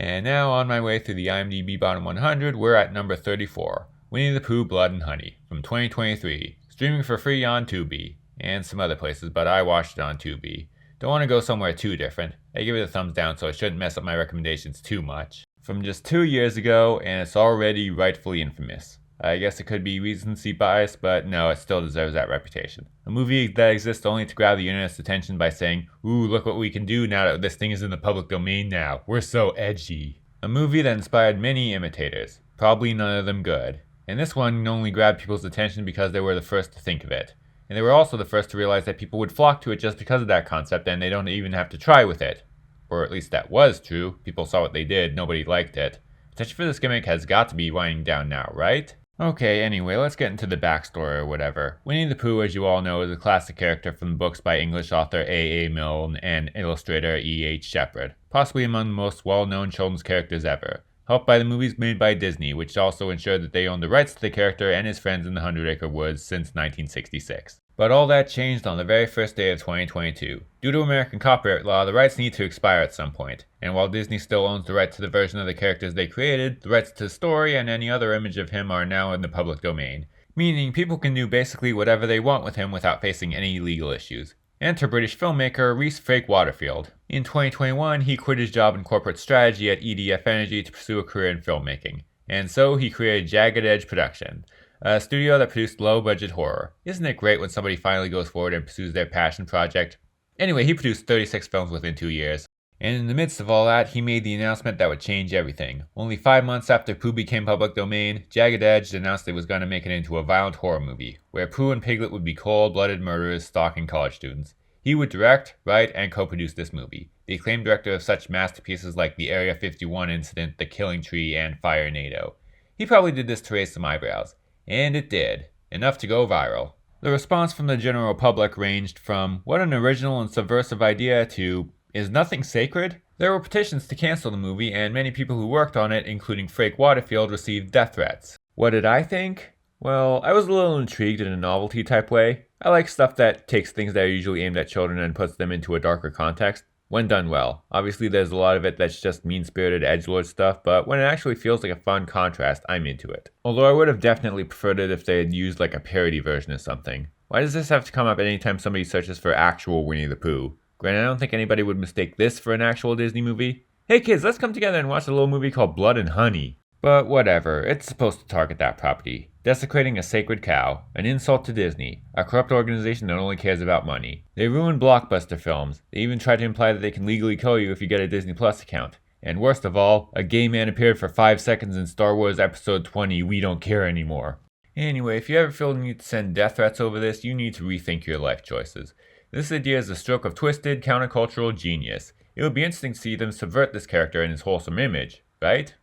And now on my way through the IMDB Bottom 100, we're at number 34, Winnie the Pooh Blood and Honey, from 2023, streaming for free on Tubi, and some other places, but I watched it on Tubi. Don't want to go somewhere too different. I give it a thumbs down so I shouldn't mess up my recommendations too much. From just 2 years ago, and it's already rightfully infamous. I guess it could be recency bias, but no, it still deserves that reputation. A movie that exists only to grab the internet's attention by saying, "Ooh, look what we can do now that this thing is in the public domain now. We're so edgy." A movie that inspired many imitators, probably none of them good. And this one only grabbed people's attention because they were the first to think of it. And they were also the first to realize that people would flock to it just because of that concept and they don't even have to try with it. Or at least that was true. People saw what they did, nobody liked it. Attention for this gimmick has got to be winding down now, right? Okay, anyway, let's get into the backstory or whatever. Winnie the Pooh, as you all know, is a classic character from the books by English author A.A. Milne and illustrator E.H. Shepard, possibly among the most well-known children's characters ever, helped by the movies made by Disney, which also ensured that they owned the rights to the character and his friends in the Hundred Acre Woods since 1966. But all that changed on the very first day of 2022. Due to American copyright law, the rights need to expire at some point, and while Disney still owns the rights to the version of the characters they created, the rights to the story and any other image of him are now in the public domain, meaning people can do basically whatever they want with him without facing any legal issues. Enter British filmmaker Rhys Frake Waterfield. In 2021, he quit his job in corporate strategy at EDF Energy to pursue a career in filmmaking, and so he created Jagged Edge Production, a studio that produced low-budget horror. Isn't it great when somebody finally goes forward and pursues their passion project? Anyway, he produced 36 films within 2 years. And in the midst of all that, he made the announcement that would change everything. Only 5 months after Pooh became public domain, Jagged Edge announced it was going to make it into a violent horror movie, where Pooh and Piglet would be cold-blooded murderers stalking college students. He would direct, write, and co-produce this movie, the acclaimed director of such masterpieces like the Area 51 Incident, The Killing Tree, and Fire-Nado. He probably did this to raise some eyebrows. And it did. Enough to go viral. The response from the general public ranged from, "What an original and subversive idea," to, "Is nothing sacred?" There were petitions to cancel the movie, and many people who worked on it, including Frake Waterfield, received death threats. What did I think? Well, I was a little intrigued in a novelty type way. I like stuff that takes things that are usually aimed at children and puts them into a darker context. When done well. Obviously there's a lot of it that's just mean-spirited edgelord stuff, but when it actually feels like a fun contrast, I'm into it. Although I would have definitely preferred it if they had used like a parody version of something. Why does this have to come up anytime somebody searches for actual Winnie the Pooh? Granted, I don't think anybody would mistake this for an actual Disney movie. Hey kids, let's come together and watch a little movie called Blood and Honey. But whatever, it's supposed to target that property. Desecrating a sacred cow, an insult to Disney, a corrupt organization that only cares about money. They ruin blockbuster films. They even try to imply that they can legally kill you if you get a Disney Plus account. And worst of all, a gay man appeared for 5 seconds in Star Wars Episode 20, We Don't Care Anymore. Anyway, if you ever feel the need to send death threats over this, you need to rethink your life choices. This idea is a stroke of twisted, countercultural genius. It would be interesting to see them subvert this character and his wholesome image, right?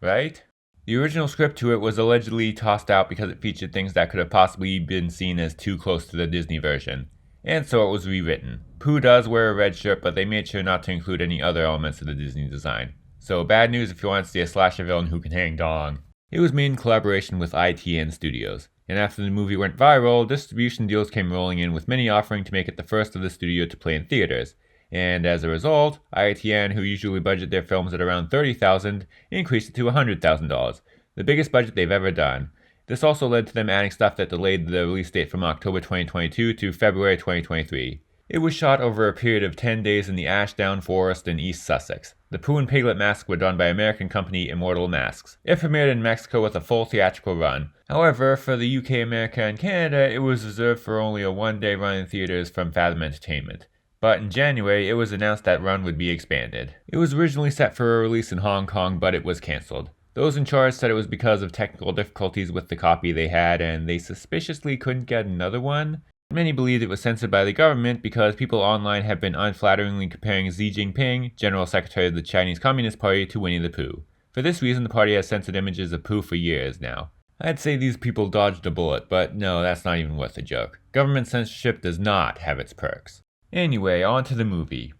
Right? The original script to it was allegedly tossed out because it featured things that could have possibly been seen as too close to the Disney version. And so it was rewritten. Pooh does wear a red shirt, but they made sure not to include any other elements of the Disney design. So bad news if you want to see a slasher villain who can hang dong. It was made in collaboration with ITN Studios. And after the movie went viral, distribution deals came rolling in with many offering to make it the first of the studio to play in theaters. And as a result, ITN, who usually budget their films at around $30,000, increased it to $100,000, the biggest budget they've ever done. This also led to them adding stuff that delayed the release date from October 2022 to February 2023. It was shot over a period of 10 days in the Ashdown Forest in East Sussex. The Pooh and Piglet masks were done by American company Immortal Masks. It premiered in Mexico with a full theatrical run. However, for the UK, America, and Canada, it was reserved for only a one-day run in theaters from Fathom Entertainment. But in January, it was announced that run would be expanded. It was originally set for a release in Hong Kong, but it was cancelled. Those in charge said it was because of technical difficulties with the copy they had, and they suspiciously couldn't get another one. Many believed it was censored by the government because people online have been unflatteringly comparing Xi Jinping, General Secretary of the Chinese Communist Party, to Winnie the Pooh. For this reason, the party has censored images of Pooh for years now. I'd say these people dodged a bullet, but no, that's not even worth a joke. Government censorship does not have its perks. Anyway, on to the movie.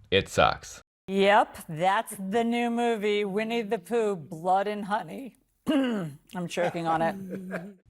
It sucks. Yep, that's the new movie, Winnie the Pooh, Blood and Honey. I'm choking on it.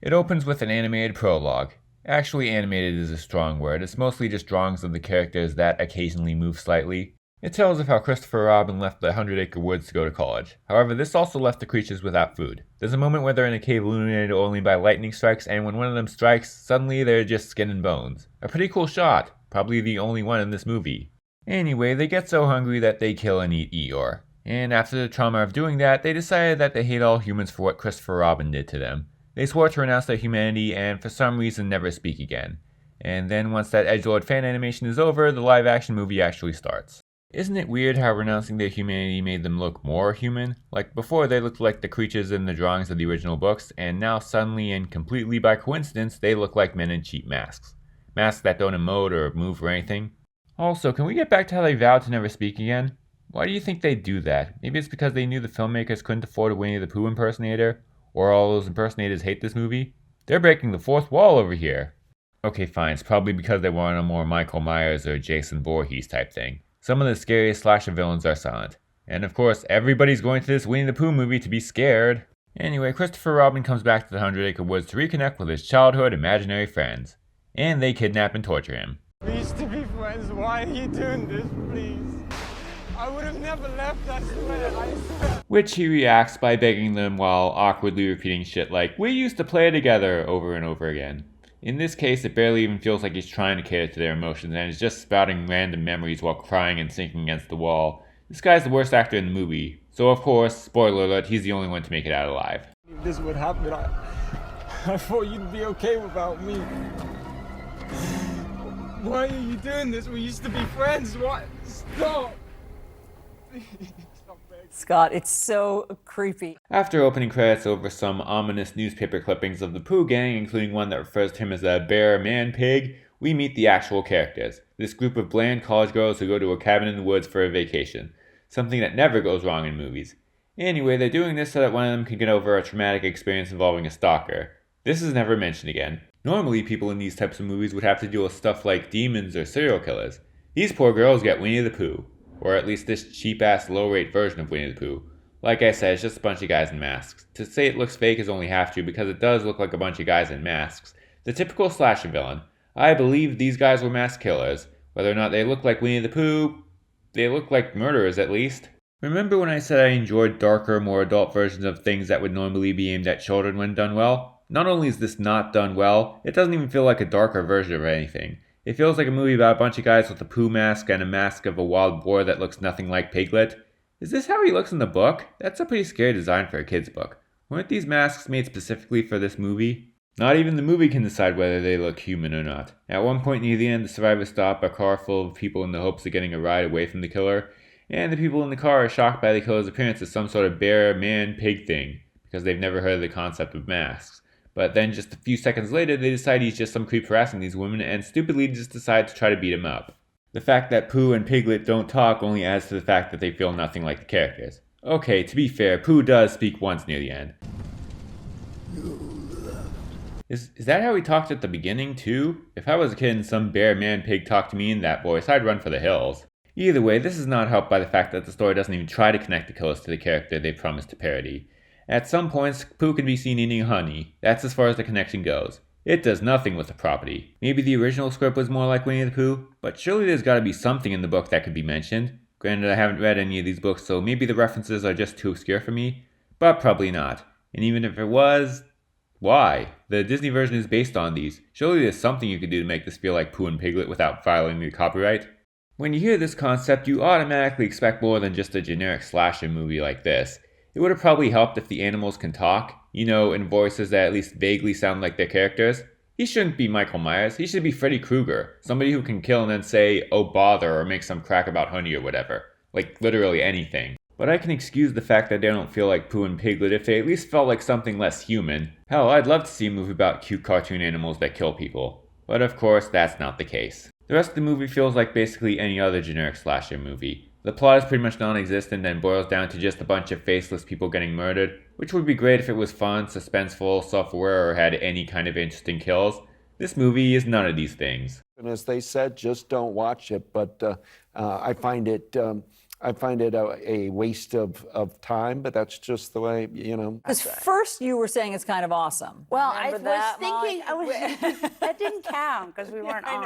It opens with an animated prologue. Actually, animated is a strong word. It's mostly just drawings of the characters that occasionally move slightly. It tells of how Christopher Robin left the 100-acre woods to go to college. However, this also left the creatures without food. There's a moment where they're in a cave illuminated only by lightning strikes, and when one of them strikes, suddenly they're just skin and bones. A pretty cool shot, probably the only one in this movie. Anyway, they get so hungry that they kill and eat Eeyore. And after the trauma of doing that, they decided that they hate all humans for what Christopher Robin did to them. They swore to renounce their humanity and for some reason never speak again. And then once that edgelord fan animation is over, the live action movie actually starts. Isn't it weird how renouncing their humanity made them look more human? Like before they looked like the creatures in the drawings of the original books, and now suddenly and completely by coincidence they look like men in cheap masks. Masks that don't emote or move or anything. Also, can we get back to how they vowed to never speak again? Why do you think they do that? Maybe it's because they knew the filmmakers couldn't afford a Winnie the Pooh impersonator? Or all those impersonators hate this movie? They're breaking the fourth wall over here. Okay, fine, it's probably because they want a more Michael Myers or Jason Voorhees type thing. Some of the scariest slasher villains are silent. And of course, everybody's going to this Winnie the Pooh movie to be scared. Anyway, Christopher Robin comes back to the 100-acre woods to reconnect with his childhood imaginary friends. And they kidnap and torture him. We used to be friends. Why are you doing this, please? I would have never left, I swear. Which he reacts by begging them while awkwardly repeating shit like, "We used to play together," over and over again. In this case, it barely even feels like he's trying to cater to their emotions and is just spouting random memories while crying and sinking against the wall. This guy's the worst actor in the movie, so of course, spoiler alert, he's the only one to make it out alive. If this would happen, I thought you'd be okay without me. Why are you doing this? We used to be friends. What? Stop! Scott, it's so creepy. After opening credits over some ominous newspaper clippings of the Pooh gang, including one that refers to him as a bear man pig, we meet the actual characters. This group of bland college girls who go to a cabin in the woods for a vacation. Something that never goes wrong in movies. Anyway, they're doing this so that one of them can get over a traumatic experience involving a stalker. This is never mentioned again. Normally, people in these types of movies would have to deal with stuff like demons or serial killers. These poor girls get Winnie the Pooh. Or at least this cheap-ass low-rate version of Winnie the Pooh. Like I said, it's just a bunch of guys in masks. To say it looks fake is only half true because it does look like a bunch of guys in masks. The typical slasher villain. I believe these guys were mask killers. Whether or not they look like Winnie the Pooh, they look like murderers at least. Remember when I said I enjoyed darker, more adult versions of things that would normally be aimed at children when done well? Not only is this not done well, it doesn't even feel like a darker version of anything. It feels like a movie about a bunch of guys with a Pooh mask and a mask of a wild boar that looks nothing like Piglet. Is this how he looks in the book? That's a pretty scary design for a kid's book. Weren't these masks made specifically for this movie? Not even the movie can decide whether they look human or not. At one point near the end, the survivors stop a car full of people in the hopes of getting a ride away from the killer, and the people in the car are shocked by the killer's appearance as some sort of bear, man, pig thing, because they've never heard of the concept of masks. But then just a few seconds later, they decide he's just some creep harassing these women and stupidly just decide to try to beat him up. The fact that Pooh and Piglet don't talk only adds to the fact that they feel nothing like the characters. Okay, to be fair, Pooh does speak once near the end. Is that how he talked at the beginning too? If I was a kid and some bear man pig talked to me in that voice, I'd run for the hills. Either way, this is not helped by the fact that the story doesn't even try to connect the killers to the character they promised to parody. At some points, Pooh can be seen eating honey. That's as far as the connection goes. It does nothing with the property. Maybe the original script was more like Winnie the Pooh, but surely there's gotta be something in the book that could be mentioned. Granted, I haven't read any of these books, so maybe the references are just too obscure for me, but probably not. And even if it was, why? The Disney version is based on these. Surely there's something you could do to make this feel like Pooh and Piglet without violating the copyright. When you hear this concept, you automatically expect more than just a generic slasher movie like this. It would have probably helped if the animals can talk, in voices that at least vaguely sound like their characters. He shouldn't be Michael Myers, he should be Freddy Krueger, somebody who can kill and then say, "Oh bother," or make some crack about honey or whatever. Like literally anything. But I can excuse the fact that they don't feel like Pooh and Piglet if they at least felt like something less human. Hell, I'd love to see a movie about cute cartoon animals that kill people. But of course, that's not the case. The rest of the movie feels like basically any other generic slasher movie. The plot is pretty much non-existent and boils down to just a bunch of faceless people getting murdered, which would be great if it was fun, suspenseful, self-aware, or had any kind of interesting kills. This movie is none of these things. And as they said, just don't watch it, but I find it I find it a waste of time, but that's just the way, you know. Because first you were saying it's kind of awesome. Well, I Remember was that, thinking, Molly? that didn't count because we weren't on.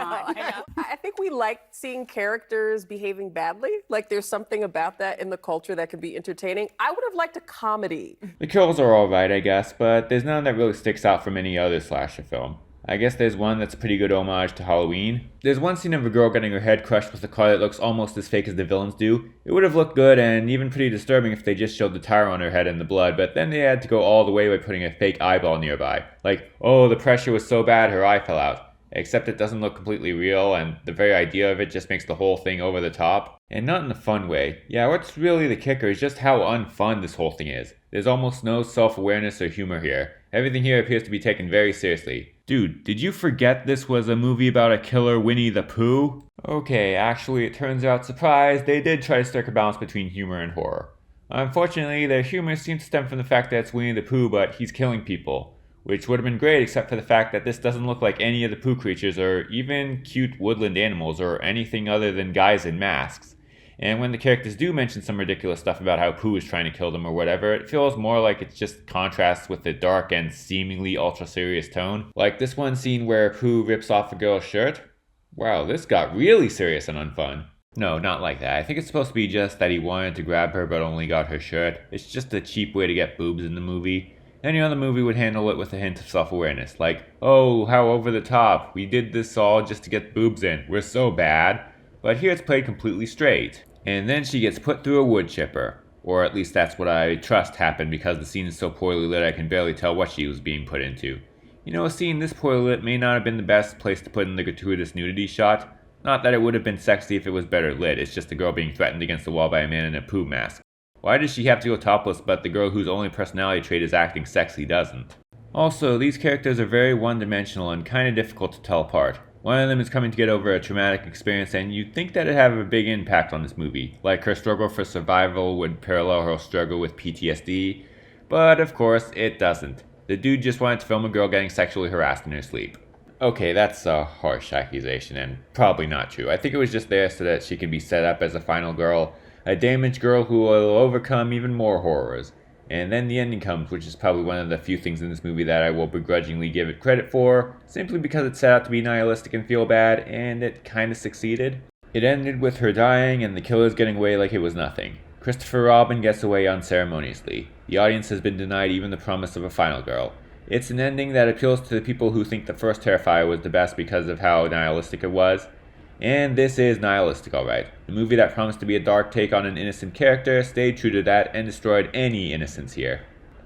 I think we like seeing characters behaving badly. Like there's something about that in the culture that could be entertaining. I would have liked a comedy. The kills are alright, I guess, but there's none that really sticks out from any other slasher film. I guess there's one that's a pretty good homage to Halloween. There's one scene of a girl getting her head crushed with a car that looks almost as fake as the villains do. It would have looked good and even pretty disturbing if they just showed the tire on her head and the blood, but then they had to go all the way by putting a fake eyeball nearby. Like, oh, the pressure was so bad her eye fell out. Except it doesn't look completely real, and the very idea of it just makes the whole thing over the top. And not in a fun way. Yeah, what's really the kicker is just how unfun this whole thing is. There's almost no self-awareness or humor here. Everything here appears to be taken very seriously. Dude, did you forget this was a movie about a killer Winnie the Pooh? Okay, actually it turns out, surprise, they did try to strike a balance between humor and horror. Unfortunately, their humor seems to stem from the fact that it's Winnie the Pooh, but he's killing people. Which would have been great except for the fact that this doesn't look like any of the Pooh creatures or even cute woodland animals or anything other than guys in masks. And when the characters do mention some ridiculous stuff about how Pooh is trying to kill them or whatever, it feels more like it's just contrasts with the dark and seemingly ultra-serious tone. Like this one scene where Pooh rips off a girl's shirt. Wow, this got really serious and unfun. No, not like that. I think it's supposed to be just that he wanted to grab her but only got her shirt. It's just a cheap way to get boobs in the movie. Any other movie would handle it with a hint of self-awareness. Like, oh, how over the top. We did this all just to get boobs in. We're so bad. But here it's played completely straight. And then she gets put through a wood chipper. Or at least that's what I trust happened because the scene is so poorly lit I can barely tell what she was being put into. You know, a scene this poorly lit may not have been the best place to put in the gratuitous nudity shot. Not that it would have been sexy if it was better lit, it's just a girl being threatened against the wall by a man in a Pooh mask. Why does she have to go topless but the girl whose only personality trait is acting sexy doesn't? Also, these characters are very one-dimensional and kinda difficult to tell apart. One of them is coming to get over a traumatic experience and you'd think that it'd have a big impact on this movie, like her struggle for survival would parallel her struggle with PTSD, but of course it doesn't. The dude just wanted to film a girl getting sexually harassed in her sleep. Okay, that's a harsh accusation and probably not true. I think it was just there so that she can be set up as a final girl, a damaged girl who will overcome even more horrors. And then the ending comes, which is probably one of the few things in this movie that I will begrudgingly give it credit for, simply because it set out to be nihilistic and feel bad, and it kinda succeeded. It ended with her dying and the killers getting away like it was nothing. Christopher Robin gets away unceremoniously. The audience has been denied even the promise of a final girl. It's an ending that appeals to the people who think the first Terrifier was the best because of how nihilistic it was. And this is nihilistic, alright. The movie that promised to be a dark take on an innocent character stayed true to that and destroyed any innocence here.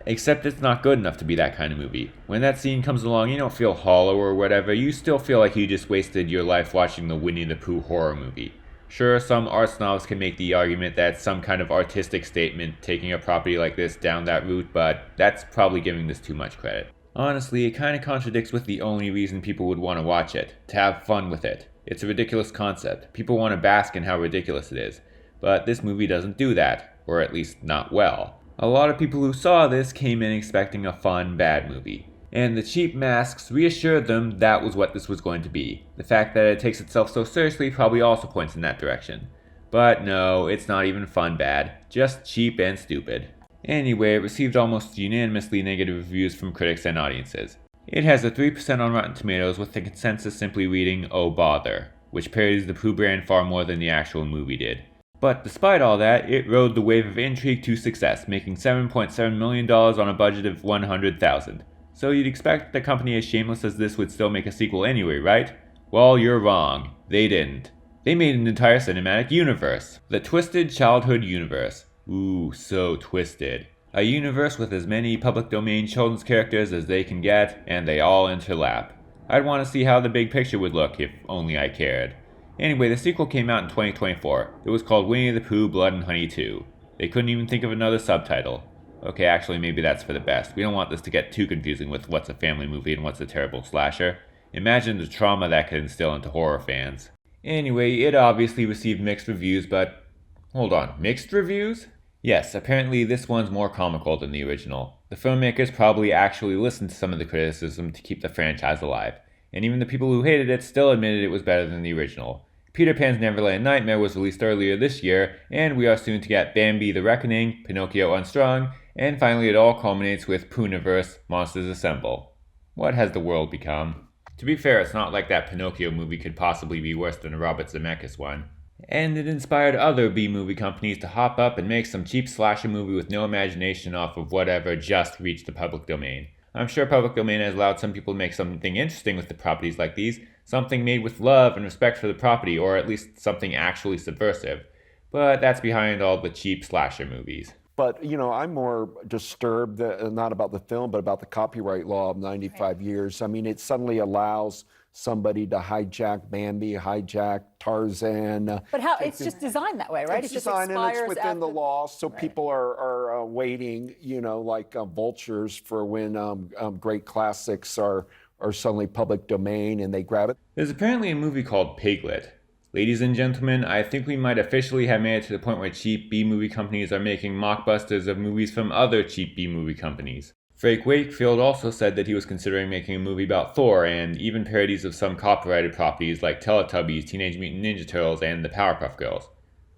Except it's not good enough to be that kind of movie. When that scene comes along, you don't feel hollow or whatever, you still feel like you just wasted your life watching the Winnie the Pooh horror movie. Sure, some art snobs can make the argument that it's some kind of artistic statement taking a property like this down that route, but that's probably giving this too much credit. Honestly, it kinda contradicts with the only reason people would want to watch it, to have fun with it. It's a ridiculous concept. People want to bask in how ridiculous it is. But this movie doesn't do that, or at least not well. A lot of people who saw this came in expecting a fun, bad movie. And the cheap masks reassured them that was what this was going to be. The fact that it takes itself so seriously probably also points in that direction. But no, it's not even fun bad, just cheap and stupid. Anyway, it received almost unanimously negative reviews from critics and audiences. It has a 3% on Rotten Tomatoes with the consensus simply reading, "Oh bother," which parodies the Pooh brand far more than the actual movie did. But despite all that, it rode the wave of intrigue to success, making $7.7 million on a budget of $100,000. So you'd expect the company as shameless as this would still make a sequel anyway, right? Well, you're wrong. They didn't. They made an entire cinematic universe. The Twisted Childhood Universe. Ooh, so twisted. A universe with as many public domain children's characters as they can get, and they all interlap. I'd want to see how the big picture would look, if only I cared. Anyway, the sequel came out in 2024. It was called Winnie the Pooh, Blood and Honey 2. They couldn't even think of another subtitle. Okay, actually maybe that's for the best. We don't want this to get too confusing with what's a family movie and what's a terrible slasher. Imagine the trauma that could instill into horror fans. Anyway, it obviously received mixed reviews, but... Hold on, mixed reviews? Yes, apparently this one's more comical than the original. The filmmakers probably actually listened to some of the criticism to keep the franchise alive, and even the people who hated it still admitted it was better than the original. Peter Pan's Neverland Nightmare was released earlier this year, and we are soon to get Bambi the Reckoning, Pinocchio Unstrung, and finally it all culminates with Poohniverse, Monsters Assemble. What has the world become? To be fair, it's not like that Pinocchio movie could possibly be worse than a Robert Zemeckis one. And it inspired other B-movie companies to hop up and make some cheap slasher movie with no imagination off of whatever just reached the public domain. I'm sure public domain has allowed some people to make something interesting with the properties like these, something made with love and respect for the property, or at least something actually subversive. But that's behind all the cheap slasher movies. But, I'm more disturbed, not about the film, but about the copyright law of 95 years. I mean, it suddenly allows somebody to hijack Bambi, hijack Tarzan. But how it's just designed that way, right? It's It just designed and it's expires within the after- law, so people are waiting, like vultures for when great classics are suddenly public domain and they grab it. There's apparently a movie called Piglet. Ladies and gentlemen, I think we might officially have made it to the point where cheap B-movie companies are making mockbusters of movies from other cheap B-movie companies. Frank Wakefield also said that he was considering making a movie about Thor, and even parodies of some copyrighted properties like Teletubbies, Teenage Mutant Ninja Turtles, and the Powerpuff Girls.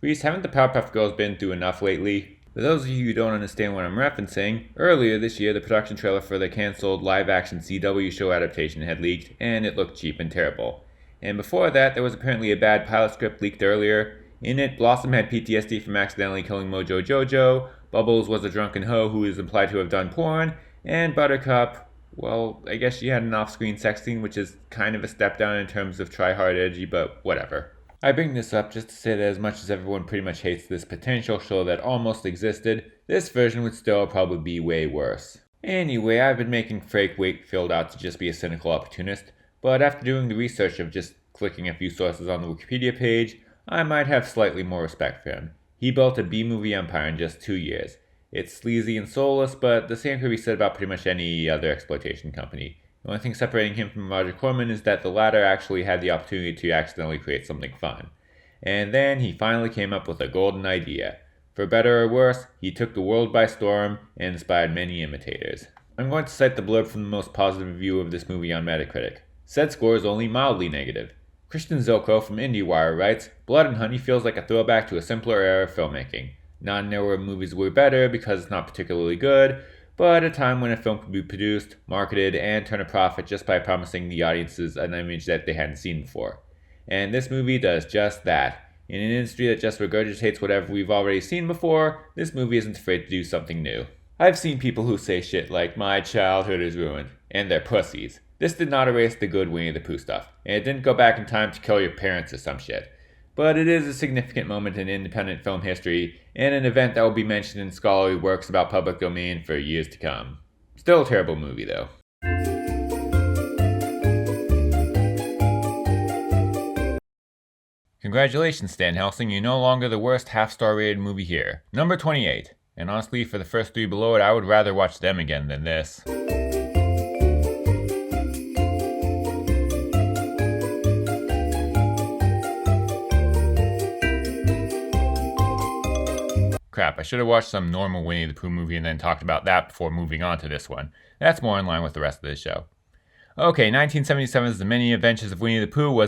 Reese, haven't the Powerpuff Girls been through enough lately? For those of you who don't understand what I'm referencing, earlier this year the production trailer for the cancelled live-action CW show adaptation had leaked, and it looked cheap and terrible. And before that, there was apparently a bad pilot script leaked earlier. In it, Blossom had PTSD from accidentally killing Mojo Jojo, Bubbles was a drunken hoe who is implied to have done porn, and Buttercup, well, I guess she had an off-screen sex scene, which is kind of a step down in terms of try-hard edgy, but whatever. I bring this up just to say that as much as everyone pretty much hates this potential show that almost existed, this version would still probably be way worse. Anyway, I've been making Frank Wakefield out to just be a cynical opportunist, but after doing the research of just clicking a few sources on the Wikipedia page, I might have slightly more respect for him. He built a B-movie empire in just 2 years. It's sleazy and soulless, but the same could be said about pretty much any other exploitation company. The only thing separating him from Roger Corman is that the latter actually had the opportunity to accidentally create something fun. And then he finally came up with a golden idea. For better or worse, he took the world by storm and inspired many imitators. I'm going to cite the blurb from the most positive review of this movie on Metacritic. Said score is only mildly negative. Christian Zilko from IndieWire writes, Blood and Honey feels like a throwback to a simpler era of filmmaking. Not an era where movies were better because it's not particularly good, but a time when a film could be produced, marketed, and turn a profit just by promising the audiences an image that they hadn't seen before. And this movie does just that. In an industry that just regurgitates whatever we've already seen before, this movie isn't afraid to do something new. I've seen people who say shit like, my childhood is ruined, and they're pussies. This did not erase the good Winnie the Pooh stuff, and it didn't go back in time to kill your parents or some shit. But it is a significant moment in independent film history, and an event that will be mentioned in scholarly works about public domain for years to come. Still a terrible movie, though. Congratulations, Stan Helsing, you're no longer the worst half-star rated movie here. Number 28. And honestly, for the first 3 below it, I would rather watch them again than this. Crap, I should have watched some normal Winnie the Pooh movie and then talked about that before moving on to this one. That's more in line with the rest of this show. Okay, 1977's The Many Adventures of Winnie the Pooh was